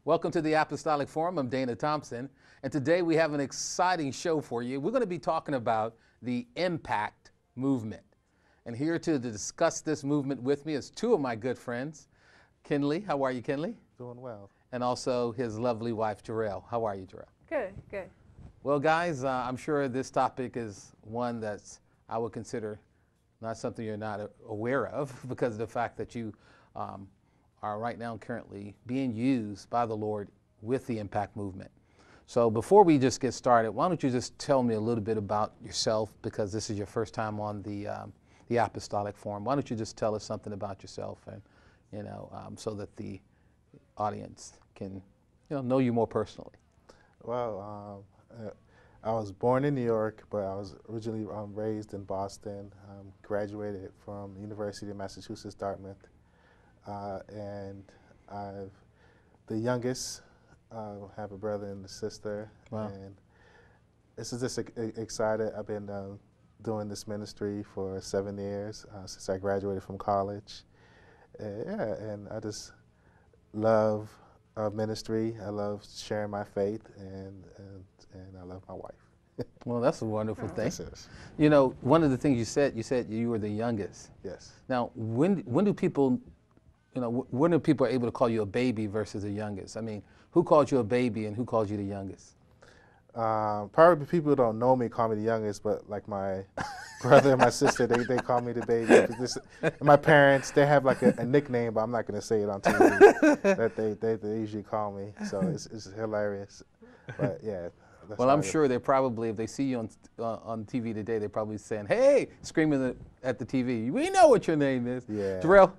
Welcome to the Apostolic Forum. I'm Dana Thompson, and today we have an exciting show for you. We're going to be talking about the Impact Movement. And here to discuss this movement with me is two of my good friends. Kinley, how are you, Kinley? Doing well. And also his lovely wife, Jarrell. How are you, Jarrell? Good, good. Well, guys, I'm sure this topic is one that's, I would consider not something you're not aware of because of the fact that you are right now currently being used by the Lord with the Impact Movement. So before we just get started, why don't you just tell me a little bit about yourself, because this is your first time on the Apostolic Forum. Why don't you just tell us something about yourself, and so that the audience can know you more personally. Well, I was born in New York, but I was originally raised in Boston. Graduated from the University of Massachusetts, Dartmouth. And I'm the youngest. Have a brother and a sister. Wow. And this is just excited. I've been doing this ministry for 7 years since I graduated from college. Yeah, and I just love ministry. I love sharing my faith, and I love my wife. Well, that's a wonderful thing. Yes, it is. You know, one of the things you said you were the youngest. Yes. Now, when do people, when are people able to call you a baby versus the youngest? I mean, who calls you a baby and who calls you the youngest? Probably people who don't know me call me the youngest, but like my brother and my sister, they call me the baby. And my parents, they have like a nickname, but I'm not going to say it on TV, that they usually call me. So it's hilarious. But yeah. Well, I'm sure they're probably, if they see you on TV today, they're probably saying, hey, screaming at the TV, we know what your name is. Yeah. Jarrell,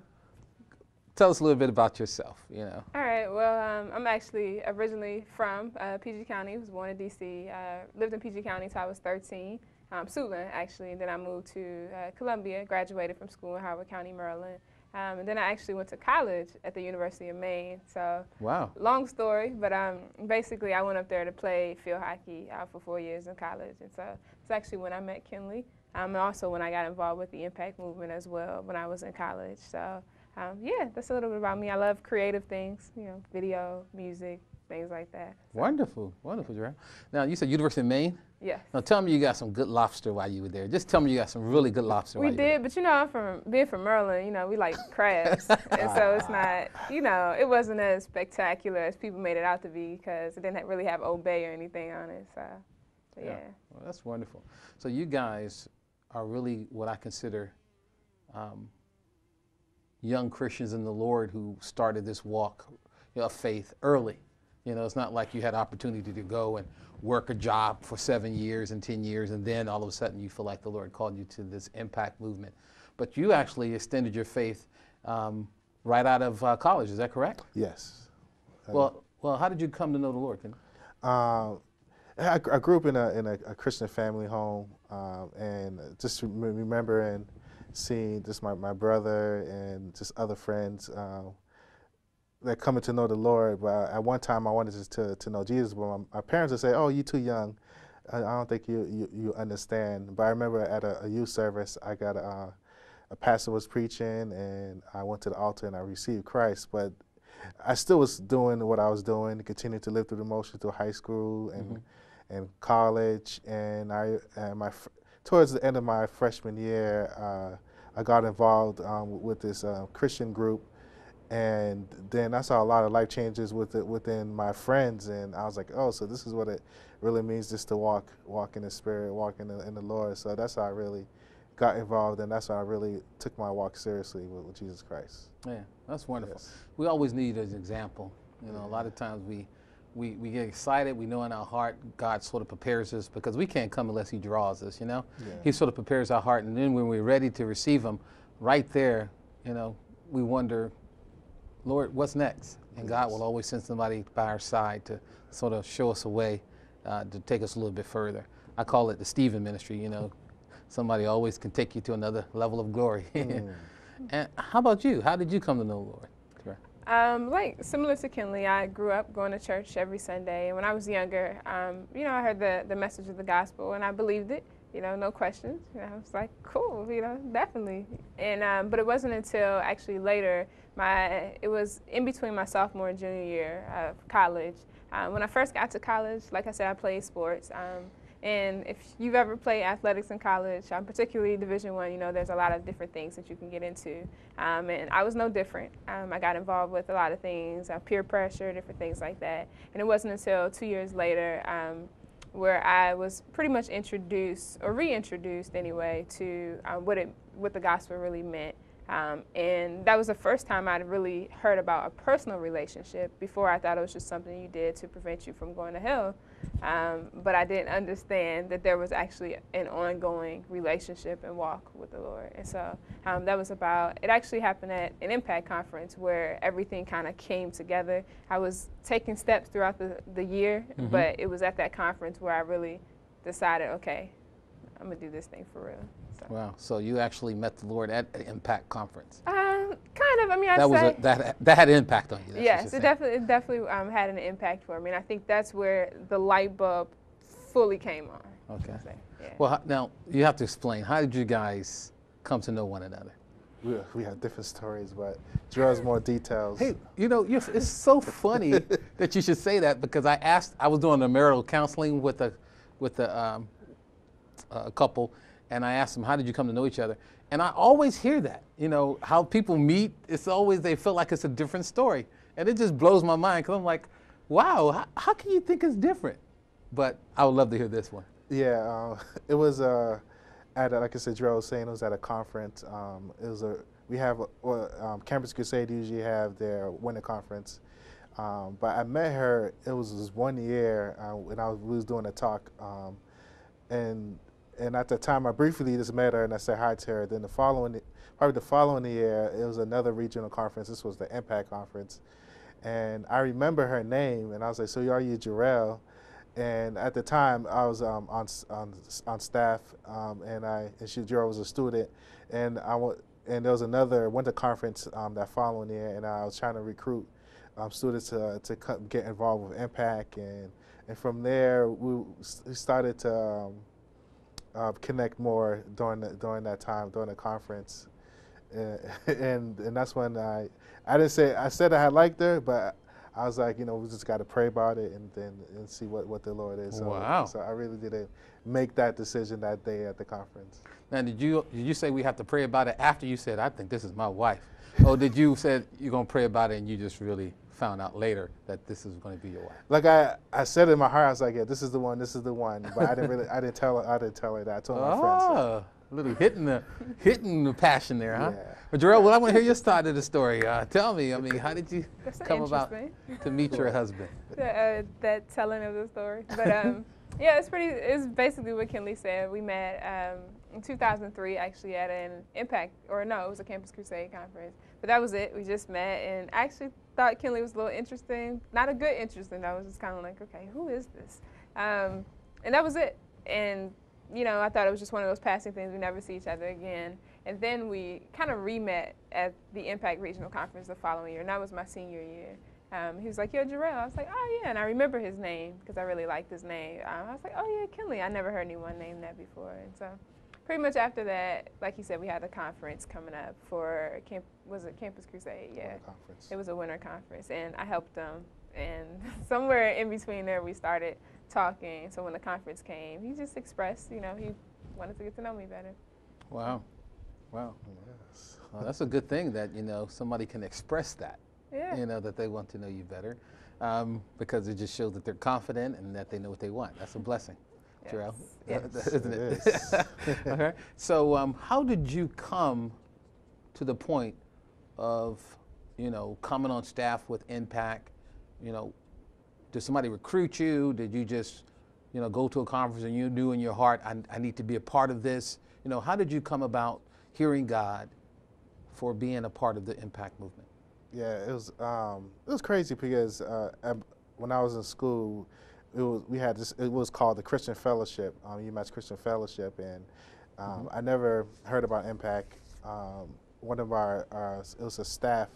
tell us a little bit about yourself, All right, well, I'm actually originally from PG County. I was born in D.C. Lived in PG County until I was 13, Suitland, actually. And then I moved to Columbia, graduated from school in Howard County, Maryland. And then I actually went to college at the University of Maine. So, wow. Long story, but basically I went up there to play field hockey for 4 years in college. And so it's actually when I met Kinley, and also when I got involved with the Impact Movement as well when I was in college. So, yeah, that's a little bit about me. I love creative things, video, music, things like that. So. Wonderful, wonderful, Jarrell. Now, you said University of Maine? Yes. Now, tell me you got some good lobster while you were there. Just tell me you got some really good lobster while you were there. We did, but being from Maryland, we like crabs. And so it's not, it wasn't as spectacular as people made it out to be because it didn't really have Old Bay or anything on it. So, yeah. Well, that's wonderful. So you guys are really what I consider young Christians in the Lord who started this walk of faith early. It's not like you had opportunity to go and work a job for 7 years and 10 years, and then all of a sudden you feel like the Lord called you to this Impact Movement. But you actually extended your faith right out of college. Is that correct? Yes. Well, how did you come to know the Lord? I grew up in a Christian family home, and just remembering seeing just my brother and just other friends that coming to know the Lord. But at one time I wanted to know Jesus, but my parents would say, oh, you're too young. I don't think you understand. But I remember at a youth service, I got a pastor was preaching, and I went to the altar and I received Christ. But I still was doing what I was doing, continued to live through the motions through high school and college. And towards the end of my freshman year, I got involved with this Christian group, and then I saw a lot of life changes within my friends, and I was like, oh, so this is what it really means, just to walk in the Spirit, walk in the Lord. So that's how I really got involved, and that's how I really took my walk seriously with Jesus Christ. Yeah, that's wonderful. Yes. We always need an example. A lot of times we get excited. We know in our heart God sort of prepares us, because we can't come unless He draws us, Yeah. He sort of prepares our heart, and then when we're ready to receive Him, right there, we wonder, Lord, what's next? And God will always send somebody by our side to sort of show us a way to take us a little bit further. I call it the Stephen ministry, Somebody always can take you to another level of glory. And how about you? How did you come to know the Lord? Like similar to Kinley, I grew up going to church every Sunday. And when I was younger, I heard the message of the gospel, and I believed it. No questions. I was like, cool, definitely. And but it wasn't until actually later it was in between my sophomore and junior year of college. When I first got to college, like I said, I played sports. And if you've ever played athletics in college, particularly Division I, there's a lot of different things that you can get into. And I was no different. I got involved with a lot of things, peer pressure, different things like that. And it wasn't until 2 years later where I was pretty much introduced, or reintroduced anyway, to what the gospel really meant. And that was the first time I'd really heard about a personal relationship. Before, I thought it was just something you did to prevent you from going to hell. But I didn't understand that there was actually an ongoing relationship and walk with the Lord. And so it actually happened at an Impact conference where everything kind of came together. I was taking steps throughout the year, but it was at that conference where I really decided, okay, I'm going to do this thing for real. So. Wow. So you actually met the Lord at an Impact conference. Kind of. I mean, that had an impact on you. Yes, it definitely had an impact for me. And I think that's where the light bulb fully came on. Okay. Yeah. Well, now you have to explain. How did you guys come to know one another? We have different stories, but Jarrell's more details. Hey, it's so funny that you should say that, because I was doing a marital counseling with a couple, and I asked them, how did you come to know each other? And I always hear that, how people meet, it's always, they feel like it's a different story. And it just blows my mind, because I'm like, wow, how can you think it's different? But I would love to hear this one. Yeah, it was like I said, Jarrell was saying, it was at a conference. We have Campus Crusade usually have their winter conference. But I met her, it was this 1 year when we was doing a talk. And at the time, I briefly just met her and I said hi to her. Then probably the following year, it was another regional conference. This was the Impact Conference. And I remember her name, and I was like, so are you Jarrell? And at the time, I was on staff, and Jarrell was a student. And there was another winter conference that following year, and I was trying to recruit students to get involved with Impact. And from there, we started to connect more during that time, during the conference, and that's when I said I had liked her, but I was like, we just got to pray about it and see what the Lord is. So, wow! So I really didn't make that decision that day at the conference. Now, did you say we have to pray about it after you said, I think this is my wife, or did you said you're gonna pray about it and you just really found out later that this is going to be your wife? Like I said in my heart, I was like, yeah, this is the one, but I didn't tell her that. I told my friends. Oh, a little hitting the passion there, huh? Yeah. But Jarrell, well, I want to hear your side of the story. Tell me, how did you come about to meet your husband? That telling of the story, but yeah, it's basically what Kinley said. We met in 2003, actually, at an Impact, it was a Campus Crusade conference. But that was it. We just met, and I actually thought Kinley was a little interesting. Not a good interesting. I was just kind of like, okay, who is this? And that was it. And I thought it was just one of those passing things. We never see each other again. And then we kind of re-met at the Impact Regional Conference the following year, and that was my senior year. He was like, yo, Jarrell. I was like, oh, yeah, and I remember his name because I really liked his name. I was like, oh, yeah, Kinley. I never heard anyone name that before. And so pretty much after that, like you said, we had a conference coming up for, was it Campus Crusade? Yeah. It was a winter conference, and I helped them. And somewhere in between there, we started talking. So when the conference came, he just expressed, he wanted to get to know me better. Wow. Wow. Yes. Well, that's a good thing that, somebody can express that. Yeah. That they want to know you better, because it just shows that they're confident and that they know what they want. That's a blessing, yes. Jarrell, yes. Isn't it? Okay. So how did you come to the point of, coming on staff with Impact? Did somebody recruit you? Did you just, go to a conference and you knew in your heart, I need to be a part of this? How did you come about hearing God for being a part of the Impact movement? Yeah, it was crazy because when I was in school, it was called the Christian Fellowship, UMass Christian Fellowship, and I never heard about Impact. One of it was a staff